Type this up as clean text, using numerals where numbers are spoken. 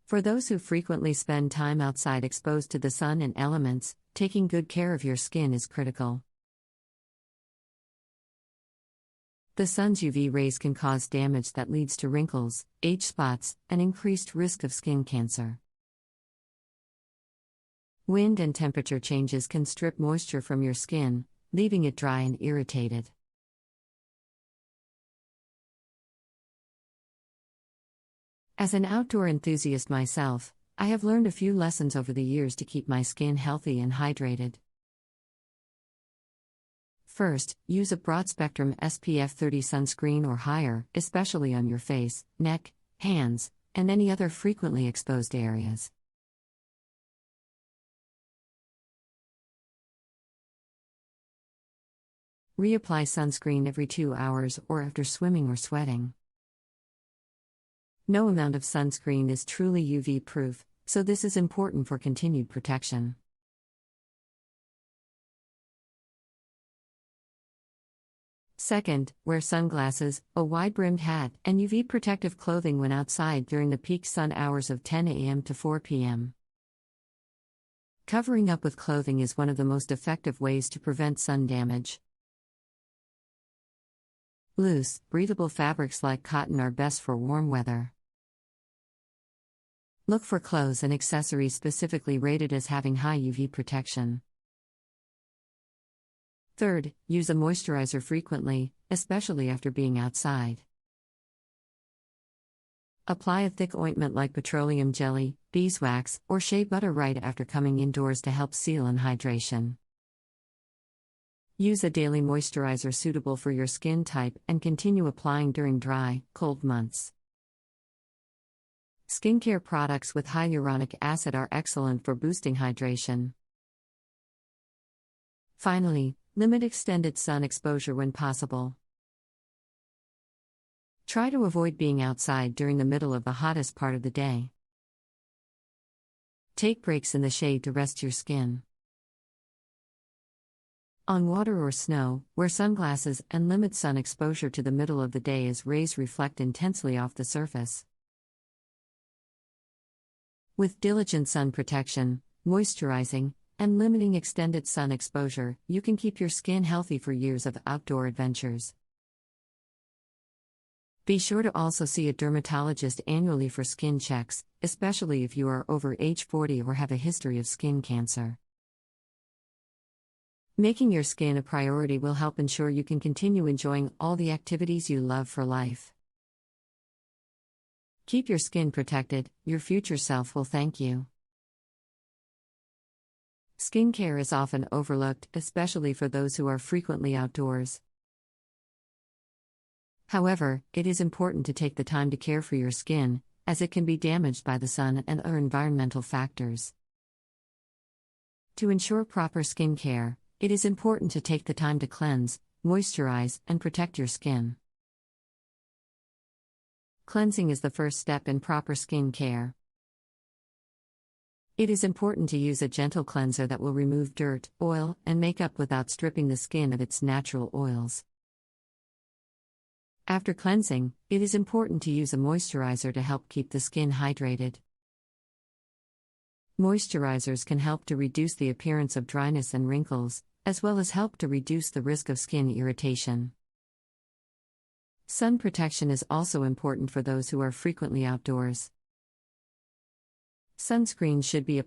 For those who frequently spend time outside exposed to the sun and elements, taking good care of your skin is critical. The sun's UV rays can cause damage that leads to wrinkles, age spots, and increased risk of skin cancer. Wind and temperature changes can strip moisture from your skin, leaving it dry and irritated. As an outdoor enthusiast myself, I have learned a few lessons over the years to keep my skin healthy and hydrated. First, use a broad-spectrum SPF 30 sunscreen or higher, especially on your face, neck, hands, and any other frequently exposed areas. Reapply sunscreen every 2 hours or after swimming or sweating. No amount of sunscreen is truly UV-proof, so this is important for continued protection. Second, wear sunglasses, a wide-brimmed hat, and UV protective clothing when outside during the peak sun hours of 10 a.m. to 4 p.m. Covering up with clothing is one of the most effective ways to prevent sun damage. Loose, breathable fabrics like cotton are best for warm weather. Look for clothes and accessories specifically rated as having high UV protection. Third, use a moisturizer frequently, especially after being outside. Apply a thick ointment like petroleum jelly, beeswax, or shea butter right after coming indoors to help seal and hydration. Use a daily moisturizer suitable for your skin type and continue applying during dry, cold months. Skincare products with high hyaluronic acid are excellent for boosting hydration. Finally, limit extended sun exposure when possible. Try to avoid being outside during the middle of the hottest part of the day. Take breaks in the shade to rest your skin. On water or snow, wear sunglasses and limit sun exposure to the middle of the day as rays reflect intensely off the surface. With diligent sun protection, moisturizing, and limiting extended sun exposure, you can keep your skin healthy for years of outdoor adventures. Be sure to also see a dermatologist annually for skin checks, especially if you are over age 40 or have a history of skin cancer. Making your skin a priority will help ensure you can continue enjoying all the activities you love for life. Keep your skin protected, your future self will thank you. Skincare is often overlooked, especially for those who are frequently outdoors. However, it is important to take the time to care for your skin, as it can be damaged by the sun and other environmental factors. To ensure proper skin care, it is important to take the time to cleanse, moisturize, and protect your skin. Cleansing is the first step in proper skin care. It is important to use a gentle cleanser that will remove dirt, oil, and makeup without stripping the skin of its natural oils. After cleansing, it is important to use a moisturizer to help keep the skin hydrated. Moisturizers can help to reduce the appearance of dryness and wrinkles, as well as help to reduce the risk of skin irritation. Sun protection is also important for those who are frequently outdoors. Sunscreen should be